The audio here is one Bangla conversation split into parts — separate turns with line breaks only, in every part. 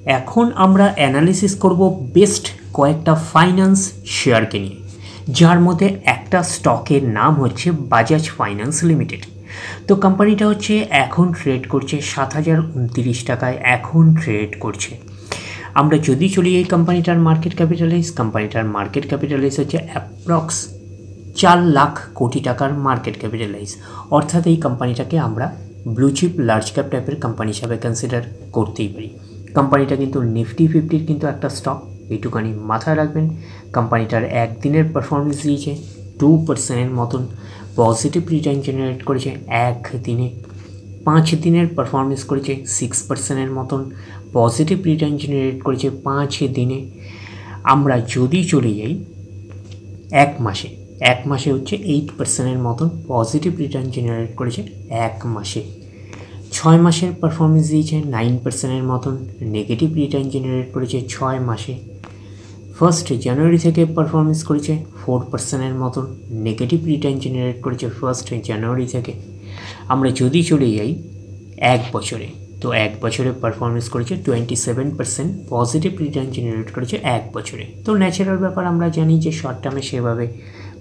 এখন আমরা অ্যানালিসিস করব বেস্ট কয়েকটা ফাইন্যান্স শেয়ারকে নিয়ে, যার মধ্যে একটা স্টকের নাম হচ্ছে বাজাজ ফাইন্যান্স লিমিটেড। তো কোম্পানিটা হচ্ছে এখন ট্রেড করছে 7,029 টাকায় এখন ট্রেড করছে। আমরা যদি চলি এই কোম্পানিটার মার্কেট ক্যাপিটালাইজ হচ্ছে অ্যাপ্রক্স 4 লাখ কোটি টাকার মার্কেট ক্যাপিটালাইজ। অর্থাৎ এই কোম্পানিটাকে আমরা ব্লু চিপ লার্জ ক্যাপ টাইপের কোম্পানি হিসাবে কনসিডার করতেই পারি। কোম্পানিটা কিন্তু নিফটি 50-র কিন্তু একটা স্টক, এইটুখানি মাথায় রাখবেন। কোম্পানিটার একদিনের পারফরমেন্স দিয়েছে 2%-এর মতন পজিটিভ রিটার্ন জেনারেট করেছে একদিনে। 5 দিনের পারফরমেন্স করেছে 6%-এর মতন পজিটিভ রিটার্ন জেনারেট করেছে 5 দিনে। আমরা যদি চলে যাই এক মাসে হচ্ছে 8%-এর মতন পজিটিভ রিটার্ন জেনারেট করেছে এক মাসে। 6 মাসের পারফরমেন্স দিয়েছে 9%-এর মতন নেগেটিভ রিটার্ন জেনারেট করেছে 6 মাসে। 1 জানুয়ারি থেকে পারফরমেন্স করেছে 4%-এর মতন নেগেটিভ রিটার্ন জেনারেট করেছে 1 জানুয়ারি থেকে। আমরা যদি চলে যাই এক বছরে, তো এক বছরে পারফরমেন্স করেছে 27% পজিটিভ রিটার্ন জেনারেট করেছে এক বছরে। তো ন্যাচারাল ব্যাপার, আমরা জানি যে শর্ট টার্মে সেভাবে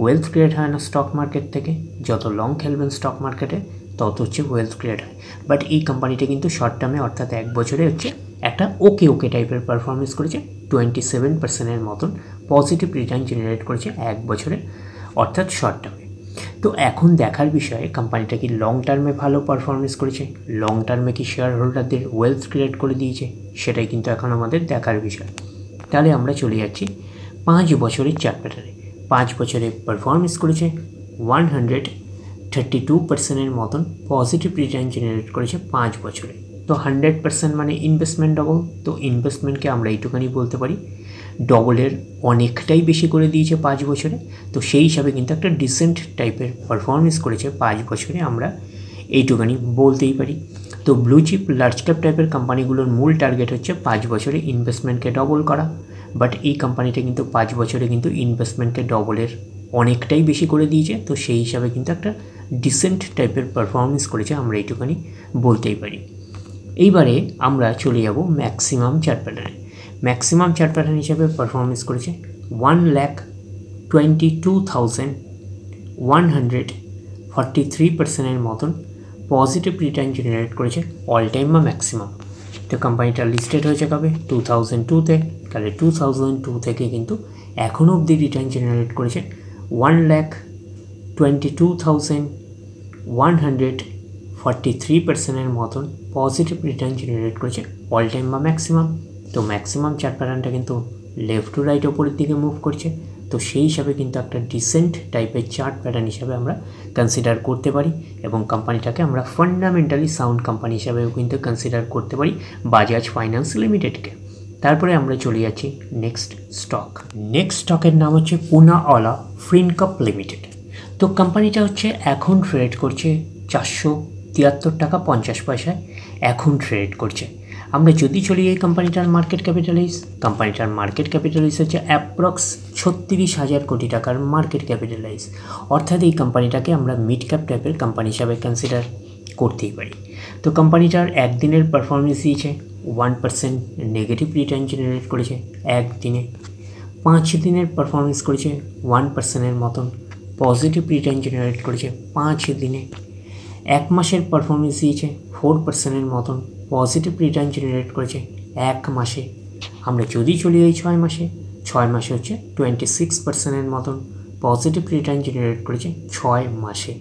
ওয়েলথ ক্রিয়েট হয় না স্টক মার্কেট থেকে। যত লং খেলবেন স্টক মার্কেটে তত হচ্ছে ওয়েলথ ক্রিয়েট হয়। বাট এই কোম্পানিটা কিন্তু শর্ট টার্মে অর্থাৎ এক বছরে হচ্ছে একটা ওকে টাইপের পারফরমেন্স করেছে 27%-এর মতন পজিটিভ রিটার্ন জেনারেট করেছে এক বছরে অর্থাৎ শর্ট টার্মে। তো এখন দেখার বিষয় কোম্পানিটা কি লং টার্মে ভালো পারফরমেন্স করেছে, লং টার্মে কি শেয়ার হোল্ডারদের ওয়েলথ ক্রিয়েট করে দিয়েছে, সেটাই কিন্তু এখন আমাদের দেখার বিষয়। তাহলে আমরা চলে যাচ্ছি 5 বছরের চার্ট প্যাটার্নে। 5 বছরে পারফরমেন্স করেছে 132%-এর মতন পজিটিভ রিটার্ন জেনারেট করেছে 5 বছরে। তো 100% মানে ইনভেস্টমেন্ট ডবল। তো ইনভেস্টমেন্টকে আমরা এইটুখানি বলতে পারি ডবলের অনেকটাই বেশি করে দিয়েছে 5 বছরে। তো সেই হিসাবে কিন্তু একটা ডিসেন্ট টাইপের পারফরমেন্স করেছে 5 বছরে, আমরা এইটুখানি বলতেই পারি। তো ব্লু চিপ লার্জ ক্যাপ টাইপের কোম্পানিগুলোর মূল টার্গেট হচ্ছে 5 বছরে ইনভেস্টমেন্টকে ডবল করা। বাট এই কোম্পানিটা কিন্তু 5 বছরে কিন্তু ইনভেস্টমেন্টকে ডবলের অনেকটাই বেশি করে দিয়েছে। তো সেই হিসাবে কিন্তু একটা ডিসেন্ট টাইপের পারফরমেন্স করেছে, আমরা এইটুখানি বলতেই পারি। এইবারে আমরা চলে যাব ম্যাক্সিমাম চার্ট প্যাটার্নে। ম্যাক্সিমাম চার্ট প্যাটার্ন হিসাবে পারফরমেন্স করেছে 1,22,143%-এর মতন পজিটিভ রিটার্ন জেনারেট করেছে অল টাইম বা ম্যাক্সিমাম। তো কোম্পানিটা লিস্টেড হয়েছে কবে? 2002-তে। তাহলে 2002 থেকে কিন্তু এখনও অবধি রিটার্ন জেনারেট করেছে 1,22,143%-এর মতন পজিটিভ রিটার্ন জেনারেট করেছে অল টাইম বা ম্যাক্সিমাম। তো ম্যাক্সিমাম চার্ট প্যাটার্নটা কিন্তু লেফট টু রাইট ওপরের দিকে মুভ করছে। তো সেই হিসাবে কিন্তু একটা ডিসেন্ট টাইপের চার্ট প্যাটার্ন হিসাবে আমরা কনসিডার করতে পারি, এবং কোম্পানিটাকে আমরা ফান্ডামেন্টালি সাউন্ড কোম্পানি হিসাবেও কিন্তু কনসিডার করতে পারি বাজাজ ফাইন্যান্স লিমিটেডকে। তারপরে আমরা চলে যাচ্ছি নেক্সট স্টকের নাম হচ্ছে পুনাওয়ালা ফিনকর্প লিমিটেড। তো কোম্পানিটা হচ্ছে এখন ট্রেড করছে 473 টাকা 50 পয়সায় এখন ট্রেড করছে। আমরা যদি চলি এই কোম্পানিটার মার্কেট ক্যাপিটালাইজ হচ্ছে অ্যাপ্রক্স 36,000 কোটি টাকার মার্কেট ক্যাপিটালাইজ। অর্থাৎ এই কোম্পানিটাকে আমরা মিড ক্যাপ টাইপের কোম্পানি হিসাবে কনসিডার করতেই পারি। তো কোম্পানিটার একদিনের পারফরমেন্স দিয়েছে 1% নেগেটিভ রিটার্ন জেনারেট করেছে একদিনে। 5 দিনের পারফরমেন্স করেছে 1%-এর মতন পজিটিভ রিটার্ন জেনারেট করেছে 5 দিনে। 1 মাসের পারফরমেন্স দিয়েছে 4%-এর মতন পজিটিভ রিটার্ন জেনারেট করেছে এক মাসে। আমরা যদি চলি এই 6 মাসে হচ্ছে 26%-এর মতন পজিটিভ রিটার্ন জেনারেট করেছে 6 মাসে।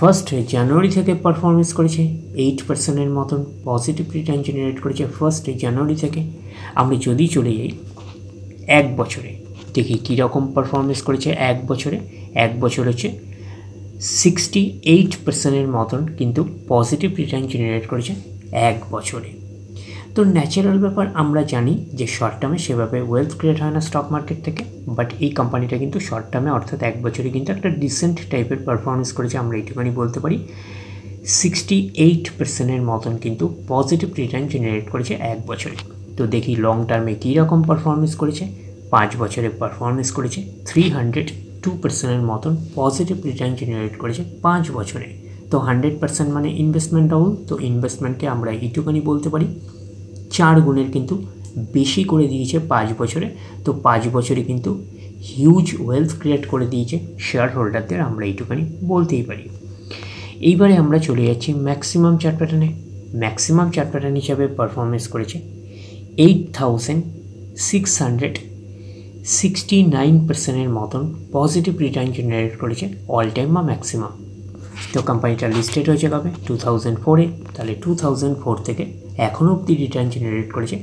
1 জানুয়ারি থেকে পারফরমেন্স করেছে 8%-এর মতন পজিটিভ রিটার্ন জেনারেট করেছে 1 জানুয়ারি থেকে। আমরা যদি চলে যাই এক বছরে, দেখি কীরকম পারফরমেন্স করেছে এক বছর হচ্ছে 68%-এর মতন কিন্তু পজিটিভ রিটার্ন জেনারেট করেছে এক বছরে। তো ন্যাচারাল ব্যাপার, আমরা জানি যে শর্ট টার্মে সেভাবে ওয়েলথ ক্রিয়েট হয় না স্টক মার্কেট থেকে। বাট এই কোম্পানিটা কিন্তু শর্ট টার্মে অর্থাৎ এক বছরে কিন্তু একটা ডিসেন্ট টাইপের পারফরমেন্স করেছে, আমরা এইটুখানি বলতে পারি। 68%-এর মতন কিন্তু পজিটিভ রিটার্ন জেনারেট করেছে এক বছরে। তো দেখি লং টার্মে কী রকম পারফরমেন্স করেছে। 5 বছরে পারফরমেন্স করেছে 302%-এর মতন পজিটিভ রিটার্ন জেনারেট করেছে 5 বছরে। তো 100% মানে ইনভেস্টমেন্ট ডাবল। তো ইনভেস্টমেন্টকে আমরা এইটুখানি বলতে পারি 4 গুণের কিন্তু বেশি করে দিয়েছে 5 বছরে। তো 5 বছরে কিন্তু হিউজ ওয়েলথ ক্রিয়েট করে দিয়েছে শেয়ার হোল্ডারদের, আমরা এইটুখানি বলতেই পারি। এইবারে আমরা চলে যাচ্ছি ম্যাক্সিমাম চার্ট প্যাটার্নে। ম্যাক্সিমাম চার্ট প্যাটার্ন হিসাবে পারফরমেন্স করেছে 8669% মতন পজিটিভ রিটার্ন জেনারেট করেছে অল টাইম বা ম্যাক্সিমাম। তো কোম্পানিটা লিস্টেড হয়েছে কবে? 2004-এ। তাহলে 2004 থেকে এখনও অবধি রিটার্ন জেনারেট করেছে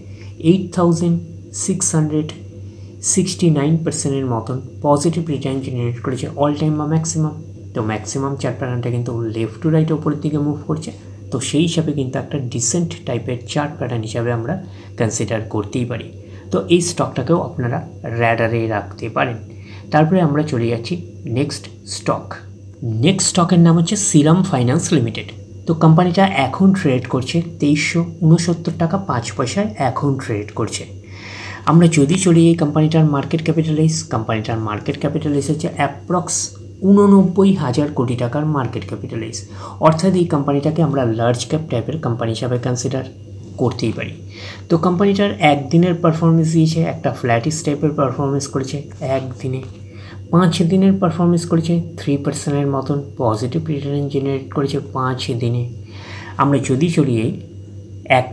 8669% মতন পজিটিভ রিটার্ন জেনারেট করেছে অল টাইম বা ম্যাক্সিমাম। তো ম্যাক্সিমাম চার্ট প্যাটার্নটা কিন্তু লেফট টু রাইট ওপরের দিকে মুভ করছে। তো সেই হিসাবে কিন্তু একটা ডিসেন্ট টাইপের চার্ট প্যাটার্ন হিসাবে আমরা কনসিডার করতেই পারি। তো এই স্টকটাকেও আপনারা র্যাডারে রাখতে পারেন। তারপরে আমরা চলে যাচ্ছি নেক্সট স্টক। নেক্সট স্টকের নাম হচ্ছে সিরাম ফাইন্যান্স লিমিটেড। তো কোম্পানিটা এখন ট্রেড করছে 2369 টাকা 5 পয়সায় এখন ট্রেড করছে। আমরা যদি চলি এই কোম্পানিটার মার্কেট ক্যাপিটালাইজ হচ্ছে অ্যাপ্রক্স 89,000 কোটি টাকার মার্কেট ক্যাপিটালাইজ। অর্থাৎ এই কোম্পানিটাকে আমরা লার্জ ক্যাপ টাইপের কোম্পানি হিসাবে কনসিডার করতেই পারি। তো কোম্পানিটার একদিনের পারফরমেন্স দিয়েছে, একটা ফ্ল্যাটিস টাইপের পারফরমেন্স করেছে একদিনে। 5 দিনের পারফরমেন্স করেছে 3% মতন পজিটিভ রিটার্ন জেনারেট করেছে 5 দিনে। আমরা যদি চলি এই এক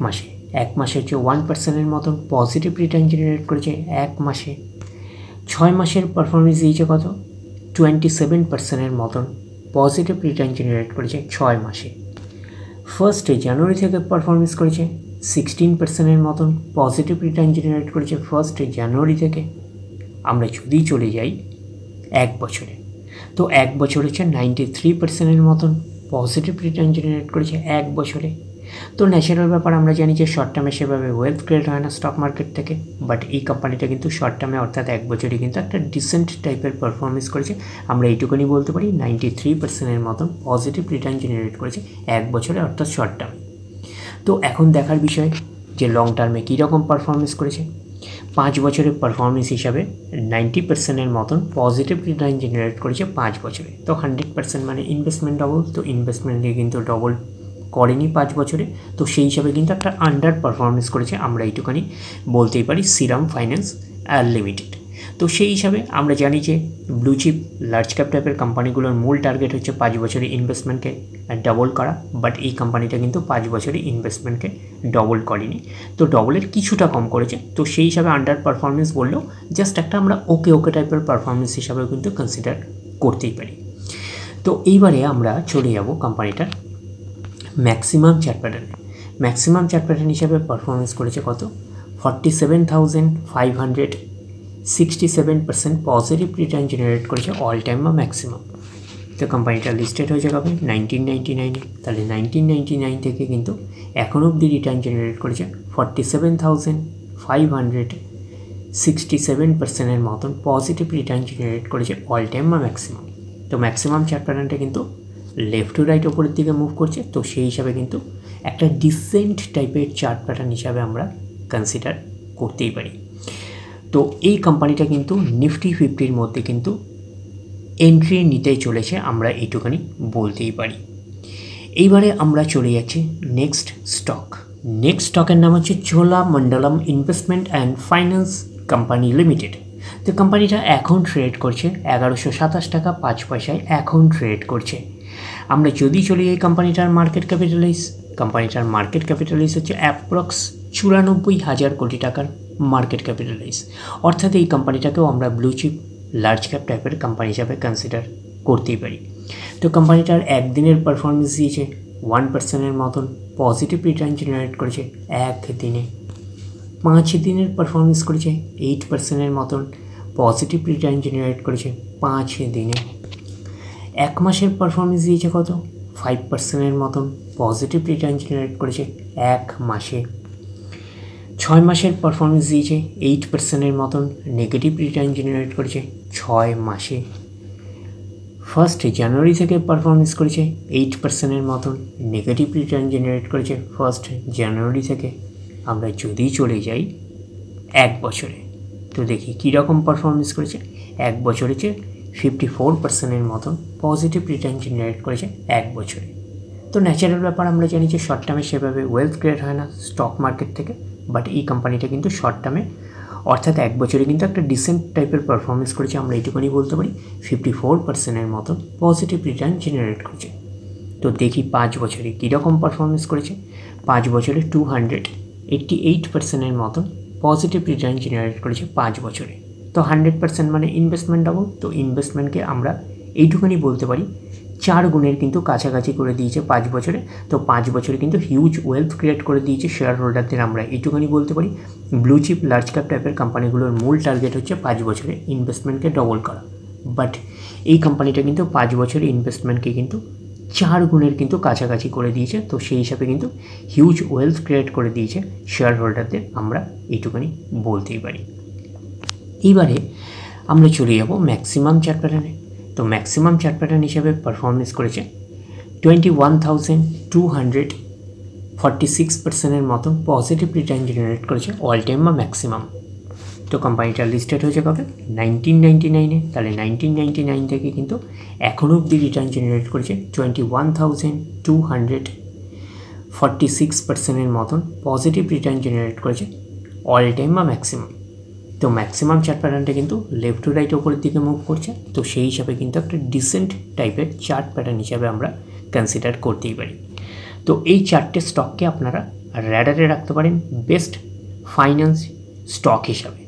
মাসে হচ্ছে 1% মতন পজিটিভ রিটার্ন জেনারেট করেছে এক মাসে। 6 মাসের পারফরমেন্স দিয়েছে কত? 27% মতন পজিটিভ রিটার্ন জেনারেট করেছে 6 মাসে। 1 জানুয়ারি থেকে পারফরমেন্স করেছে 16% মতন পজিটিভ রিটার্ন জেনারেট করেছে 1 জানুয়ারি থেকে। আমরা যদি চলে যাই এক বছরে, তো এক বছর হচ্ছে 93% মতন পজিটিভ রিটার্ন জেনারেট করেছে এক বছরে। তো ন্যাচারাল ব্যাপার, আমরা জানি যে শর্ট টার্মে সেভাবে ওয়েলথ ক্রিয়েট হয় না স্টক মার্কেট থেকে, বাট এই কোম্পানিটা কিন্তু শর্ট টার্মে অর্থাৎ এক বছরে কিন্তু একটা ডিসেন্ট টাইপের পারফরমেন্স করেছে। আমরা এইটুকুনি বলতে পারি 93% মতন পজিটিভ রিটার্ন জেনারেট করেছে এক বছরে অর্থাৎ শর্ট টার্মে। তো এখন দেখার বিষয় যে লং টার্মে কীরকম পারফরমেন্স করেছে। 5 বছরের পারফরমেন্স হিসাবে 90% মতন পজিটিভ রিটার্ন জেনারেট করেছে 5 বছরে। তো 100% মানে ইনভেস্টমেন্ট ডবল, তো ইনভেস্টমেন্টে কিন্তু ডবল করেনি 5 বছরে। তো সেই হিসাবে কিন্তু একটা আন্ডার পারফরমেন্স করেছে, আমরা এইটুখানি বলতেই পারি সিরাম ফাইন্যান্স লিমিটেড। তো সেই হিসাবে আমরা জানি যে ব্লু চিপ লার্জ ক্যাপ টাইপের কোম্পানিগুলোর মূল টার্গেট হচ্ছে 5 বছরে ইনভেস্টমেন্টকে ডবল করা, বাট এই কোম্পানিটা কিন্তু 5 বছরে ইনভেস্টমেন্টকে ডবল করেনি, তো ডবলের কিছুটা কম করেছে। তো সেই হিসাবে আন্ডার পারফরমেন্স বললেও জাস্ট একটা আমরা ওকে টাইপের পারফরমেন্স হিসাবেও কিন্তু কনসিডার করতেই পারি। তো এইবারে আমরা চলে যাব কোম্পানিটার ম্যাক্সিমাম চার্ট প্যাটার্নে। ম্যাক্সিমাম চার্ট প্যাটার্ন হিসাবে পারফরমেন্স করেছে কত? 47,567% পজিটিভ রিটার্ন জেনারেট করেছে অল টাইম বা ম্যাক্সিমাম। তো কোম্পানিটা লিস্টেড হয়েছে কবে? 1999-এ। তাহলে 1999 থেকে কিন্তু এখন অবধি রিটার্ন জেনারেট করেছে 47,567% মতন পজিটিভ রিটার্ন জেনারেট করেছে অল টাইম বা ম্যাক্সিমাম। তো ম্যাক্সিমাম চার্ট প্যাটার্নটা কিন্তু লেফট টু রাইট ওপরের দিকে মুভ করছে। তো সেই হিসাবে কিন্তু একটা ডিসেন্ট টাইপের চার্ট প্যাটার্ন হিসাবে আমরা কনসিডার করতেই পারি। তো এই কোম্পানিটা কিন্তু নিফটি 50-র মধ্যে কিন্তু এন্ট্রি নিতেই চলেছে, আমরা এইটুখানি বলতেই পারি। এইবারে আমরা চলে যাচ্ছি নেক্সট স্টক। নেক্সট স্টকের নাম হচ্ছে Cholamandalam investment and finance company limited. তো কোম্পানিটা এখন ট্রেড করছে 1127 টাকা 5 পয়সায় এখন ট্রেড করছে। আমরা যদি চলি এই কোম্পানিটার মার্কেট ক্যাপিটালাইজ হচ্ছে অ্যাপ্রক্স 94,000 কোটি টাকার মার্কেট ক্যাপিটালাইজ। অর্থাৎ এই কোম্পানিটাকেও আমরা ব্লু চিপ লার্জ ক্যাপ টাইপের কোম্পানি হিসাবে কনসিডার করতেই পারি। তো কোম্পানিটার একদিনের পারফরমেন্স দিয়েছে 1% মতন পজিটিভ রিটার্ন জেনারেট করেছে এক দিনে। 5 দিনের পারফরমেন্স করেছে 8% মতন পজিটিভ রিটার্ন জেনারেট করেছে 5 দিনে। এক মাসের পারফরমেন্স দিয়েছে কত? 5% মতন পজিটিভ রিটার্ন জেনারেট করেছে এক মাসে। 6 মাসের পারফরমেন্স দিয়েছে 8% মতন নেগেটিভ রিটার্ন জেনারেট করেছে 6 মাসে। 1 জানুয়ারি থেকে পারফরমেন্স করেছে 8% মতন নেগেটিভ রিটার্ন জেনারেট করেছে 1 জানুয়ারি থেকে। আমরা যদি চলে যাই এক বছরে, তো দেখি কীরকম পারফরমেন্স করেছে। এক বছরে 54% মতন পজিটিভ রিটার্ন জেনারেট করেছে এক বছরে। তো ন্যাচারাল ব্যাপার, আমরা জানি যে শর্ট টার্মে সেভাবে ওয়েলথ ক্রিয়েট হয় না স্টক মার্কেট থেকে, বাট এই কোম্পানিটা কিন্তু শর্ট টার্মে অর্থাৎ এক বছরে কিন্তু একটা ডিসেন্ট টাইপের পারফরমেন্স করেছে, আমরা এইটুকুনি বলতে পারি। 54%-এর মতো পজিটিভ রিটার্ন জেনারেট করেছে। তো দেখি 5 বছরে কীরকম পারফরমেন্স করেছে। 5 বছরে 288%-এর মতন পজিটিভ রিটার্ন জেনারেট করেছে 5 বছরে। তো 100% মানে ইনভেস্টমেন্ট ডাবল। তো ইনভেস্টমেন্টকে আমরা এইটুকুনি বলতে পারি 4 গুণের কিন্তু কাছাকাছি করে দিয়েছে 5 বছরে। তো 5 বছরে কিন্তু হিউজ ওয়েলথ ক্রিয়েট করে দিয়েছে শেয়ার হোল্ডারদের, আমরা এইটুকুনি বলতে পারি। ব্লু চিপ লার্জ ক্যাপ টাইপের কোম্পানিগুলোর মূল টার্গেট হচ্ছে 5 বছরে ইনভেস্টমেন্টকে ডবল করা, বাট এই কোম্পানিটা কিন্তু 5 বছরে ইনভেস্টমেন্টকে কিন্তু 4 গুণের কিন্তু কাছাকাছি করে দিয়েছে। তো সেই হিসাবে কিন্তু হিউজ ওয়েলথ ক্রিয়েট করে দিয়েছে শেয়ার হোল্ডারদের, আমরা এইটুকুনি বলতেই পারি। এইবারে আমরা চলে যাব ম্যাক্সিমাম চার্ট প্যাটার্নে। তো ম্যাক্সিমাম চার্ট প্যাটার্ন হিসাবে পারফরমেন্স করেছে 21,246%-এর মতন পজিটিভ রিটার্ন জেনারেট করেছে অল টাইম বা ম্যাক্সিমাম। তো কোম্পানিটা লিস্টেড হয়েছে কবে? 1999-এ। তাহলে 1999 থেকে কিন্তু এখনও অবধি রিটার্ন জেনারেট করেছে 21,246%-এর মতন পজিটিভ রিটার্ন জেনারেট করেছে অল টাইম বা ম্যাক্সিমাম। তো ম্যাক্সিমাম চার্ট প্যাটার্নটা কিন্তু লেফট টু রাইট ওপরের দিকে মুভ করছে। তো সেই হিসাবে কিন্তু একটা ডিসেন্ট টাইপের চার্ট প্যাটার্ন হিসাবে আমরা কনসিডার করতেই পারি। তো এই চারটে স্টককে আপনারা র্যাডারে রাখতে পারেন বেস্ট ফাইন্যান্স স্টক হিসাবে।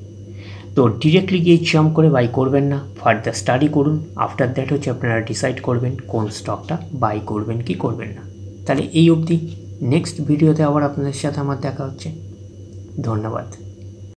তো ডিরেক্টলি গিয়ে জাম্প করে বাই করবেন না, ফার্দার স্টাডি করুন। আফটার দ্যাট হচ্ছে আপনারা ডিসাইড করবেন কোন স্টকটা বাই করবেন কি করবেন না। তাহলে এই অবধি, নেক্সট ভিডিওতে আবার আপনাদের সাথে আমার দেখা হচ্ছে। ধন্যবাদ।